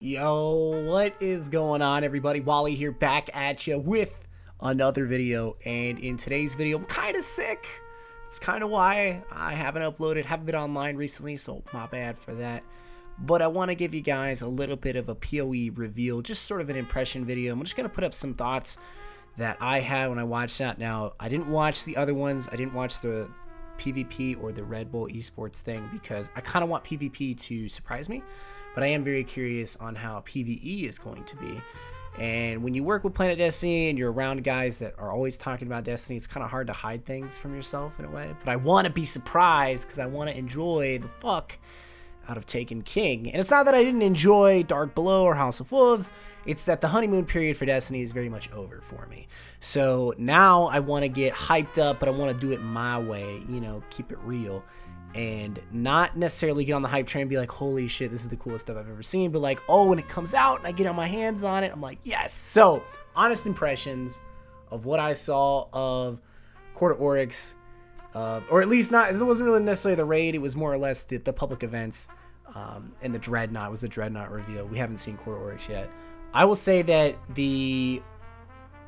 Yo, what is going on, everybody? Wally here, back at you with another video. And in today's video, I'm kind of sick. It's kind of why I haven't been online recently, so my bad for that. But I want to give you guys a little bit of a PoE reveal, just sort of an impression video. I'm just going to put up some thoughts that I had when I watched that. Now, I didn't watch the other ones. I didn't watch the PvP or the Red Bull esports thing because I kind of want PvP to surprise me. But I am very curious on how PvE is going to be. And when you work with Planet Destiny and you're around guys that are always talking about Destiny, it's kind of hard to hide things from yourself in a way. But I want to be surprised because I want to enjoy the fuck out of Taken King. And it's not that I didn't enjoy Dark Below or House of Wolves. It's that the honeymoon period for Destiny is very much over for me. So now I want to get hyped up, but I want to do it my way, you know, keep it real. And not necessarily get on the hype train and be like, holy shit, this is the coolest stuff I've ever seen. But like, oh, when it comes out and I get on my hands on it, I'm like, yes. So, honest impressions of what I saw of Court of Oryx. Or at least not, it wasn't really necessarily the raid. It was more or less the public events and the Dreadnaught. It was the Dreadnaught reveal. We haven't seen Court of Oryx yet. I will say that the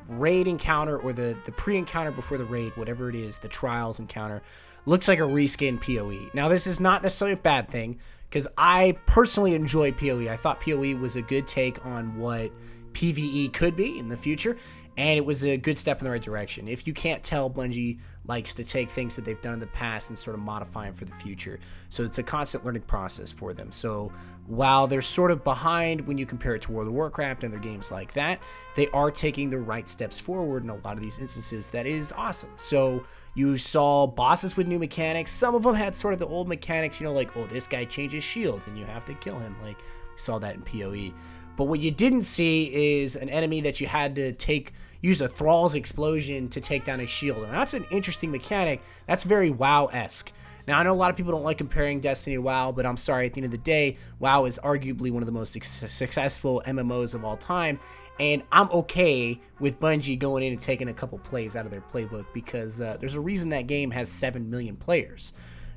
raid encounter or the pre-encounter before the raid, whatever it is, the trials encounter, looks like a reskin PoE. Now, this is not necessarily a bad thing because I personally enjoyed PoE. I thought PoE was a good take on what PvE could be in the future, and it was a good step in the right direction. If you can't tell, Bungie likes to take things that they've done in the past and sort of modify them for the future. So it's a constant learning process for them. So while they're sort of behind when you compare it to World of Warcraft and other games like that, they are taking the right steps forward in a lot of these instances. That is awesome. So you saw bosses with new mechanics. Some of them had sort of the old mechanics, you know, like, oh, this guy changes shields and you have to kill him. Like, we saw that in PoE. But what you didn't see is an enemy that you had to use a Thrall's explosion to take down a shield. And that's an interesting mechanic. That's very WoW-esque. Now, I know a lot of people don't like comparing Destiny to WoW, but I'm sorry, at the end of the day, WoW is arguably one of the most successful MMOs of all time. And I'm okay with Bungie going in and taking a couple plays out of their playbook because there's a reason that game has 7 million players.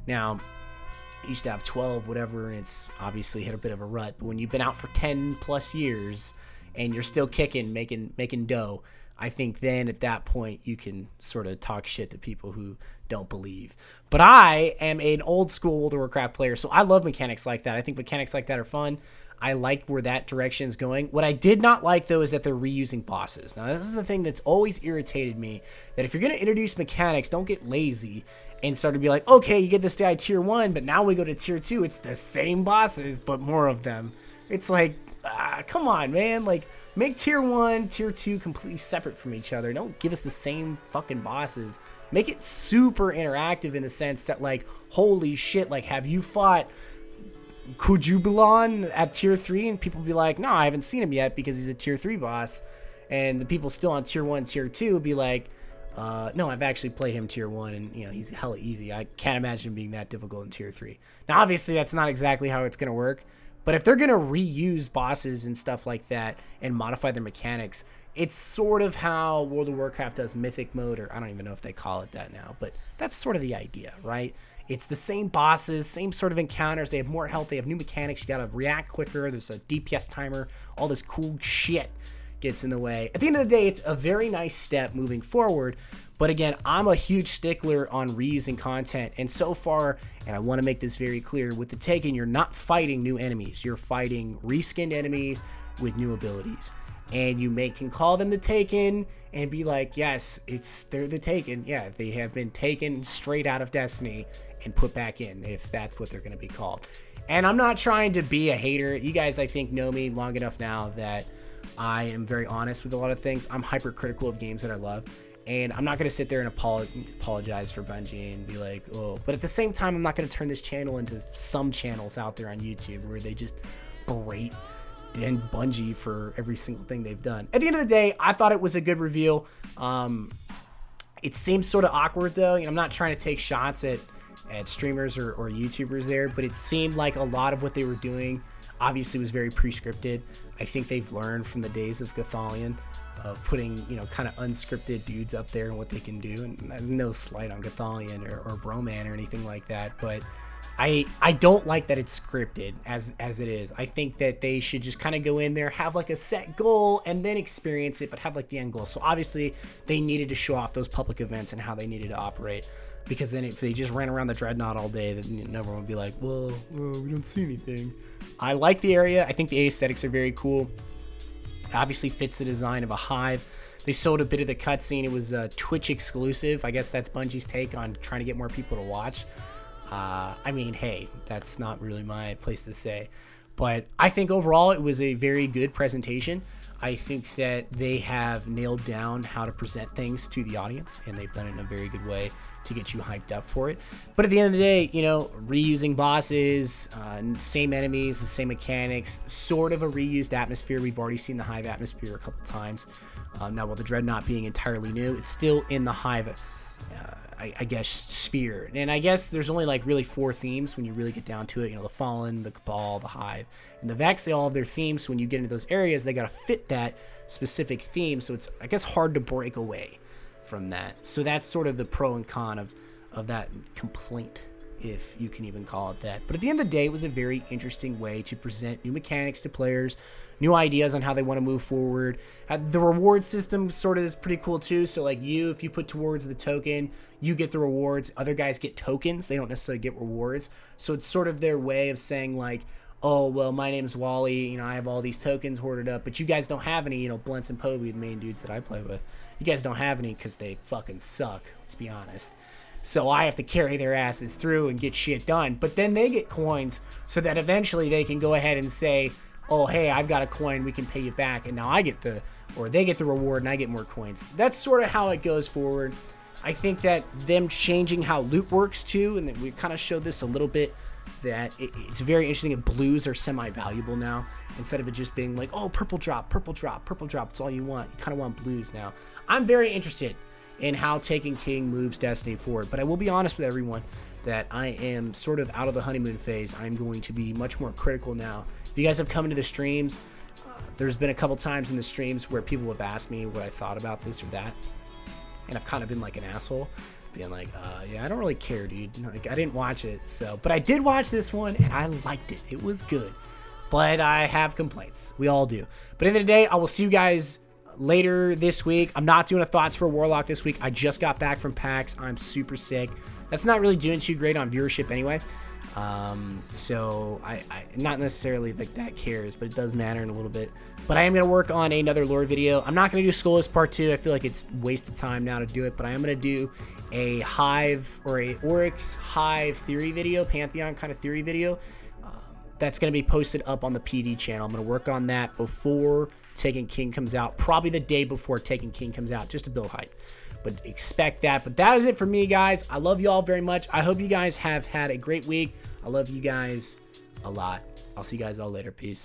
Now, it used to have 12, whatever, and it's obviously hit a bit of a rut. But when you've been out for 10 plus years and you're still kicking, making dough, I think then at that point you can sort of talk shit to people who don't believe. But I am an old school World of Warcraft player, so I love mechanics like that. I think mechanics like that are fun. I like where that direction is going. What I did not like, though, is that they're reusing bosses. Now, this is the thing that's always irritated me, that if you're going to introduce mechanics, don't get lazy and start to be like, okay, you get this guy tier 1, but now we go to tier 2. It's the same bosses, but more of them. It's like, come on, man. Like, make tier 1, tier 2 completely separate from each other. Don't give us the same fucking bosses. Make it super interactive in the sense that, like, holy shit, like, have you fought Kujubilon at tier 3? And people be like, no, I haven't seen him yet because he's a tier 3 boss. And the people still on tier 1, tier 2 would be like, no, I've actually played him tier 1 and, you know, he's hella easy. I can't imagine him being that difficult in tier 3. Now, obviously, that's not exactly how it's going to work. But if they're going to reuse bosses and stuff like that and modify their mechanics, it's sort of how World of Warcraft does Mythic mode, or I don't even know if they call it that now, but that's sort of the idea, right? It's the same bosses, same sort of encounters. They have more health. They have new mechanics. You got to react quicker. There's a DPS timer. All this cool shit gets in the way. At the end of the day, it's a very nice step moving forward. But again, I'm a huge stickler on reusing content. And so far, and I want to make this very clear, with the Taken, you're not fighting new enemies. You're fighting reskinned enemies with new abilities. And you can call them the Taken and be like, yes, they're the Taken. Yeah, they have been taken straight out of Destiny and put back in, if that's what they're going to be called. And I'm not trying to be a hater. You guys, I think, know me long enough now that I am very honest with a lot of things. I'm hypercritical of games that I love. And I'm not going to sit there and apologize for Bungie and be like, oh. But at the same time, I'm not going to turn this channel into some channels out there on YouTube where they just berate and Bungie for every single thing they've done. At the end of the day, I thought it was a good reveal. It seems sort of awkward, though. You know, I'm not trying to take shots at streamers or YouTubers there, but it seemed like a lot of what they were doing obviously was very pre-scripted. I think they've learned from the days of Gothalion, of putting, you know, kind of unscripted dudes up there and what they can do. And no slight on Gothalion or Broman or anything like that, but I don't like that it's scripted as it is. I think that they should just kind of go in there, have like a set goal, and then experience it, but have like the end goal. So obviously they needed to show off those public events and how they needed to operate, because then if they just ran around the Dreadnaught all day, then everyone would be like, well, we don't see anything. I like the area. I think the aesthetics are very cool. It obviously fits the design of a hive. They sold a bit of the cutscene. It was a Twitch exclusive. I guess that's Bungie's take on trying to get more people to watch. I mean, hey, that's not really my place to say, but I think overall it was a very good presentation. I think that they have nailed down how to present things to the audience, and they've done it in a very good way to get you hyped up for it. But at the end of the day, you know, reusing bosses, same enemies, the same mechanics, sort of a reused atmosphere. We've already seen the hive atmosphere a couple times. Now, while the Dreadnaught being entirely new, it's still in the hive I guess sphere, and I guess there's only like really 4 themes when you really get down to it. You know, the Fallen, the Cabal, the Hive, and the Vex. They all have their themes. So when you get into those areas, they gotta fit that specific theme. So it's, I guess, hard to break away from that. So that's sort of the pro and con of that complaint, if you can even call it that. But at the end of the day, it was a very interesting way to present new mechanics to players, new ideas on how they want to move forward. The reward system sort of is pretty cool too. So like if you put towards the token, you get the rewards. Other guys get tokens. They don't necessarily get rewards. So it's sort of their way of saying like, oh, well, my name's Wally. You know, I have all these tokens hoarded up, but you guys don't have any. You know, Blentz and Poby, the main dudes that I play with, you guys don't have any because they fucking suck. Let's be honest. So I have to carry their asses through and get shit done. But then they get coins so that eventually they can go ahead and say, oh, hey, I've got a coin, we can pay you back. And now they get the reward and I get more coins. That's sort of how it goes forward. I think that them changing how loot works too, and we kind of showed this a little bit, that it's very interesting that blues are semi-valuable now. Instead of it just being like, oh, purple drop, purple drop, purple drop, it's all you want. You kind of want blues now. I'm very interested in how Taken King moves Destiny forward. But I will be honest with everyone that I am sort of out of the honeymoon phase. I'm going to be much more critical now. If you guys have come into the streams, there's been a couple times in the streams where people have asked me what I thought about this or that. And I've kind of been like an asshole, being like, yeah, I don't really care, dude. Like, I didn't watch it. But I did watch this one and I liked it. It was good. But I have complaints. We all do. But at the end of the day, I will see you guys later this week. I'm not doing a Thoughts for a Warlock this week. I just got back from PAX. I'm super sick. That's not really doing too great on viewership anyway. So I not necessarily like that cares, but it does matter in a little bit. But I am going to work on another lore video. I'm not going to do Skullus Part 2. I feel like it's wasted time now to do it, but I am going to do a Hive or a Oryx Hive theory video, Pantheon kind of theory video. That's going to be posted up on the PD channel. I'm going to work on that before Taken King comes out, probably the day before Taken King comes out, just to build hype. But expect that. But that is it for me, guys. I love you all very much. I hope you guys have had a great week. I love you guys a lot. I'll see you guys all later. Peace.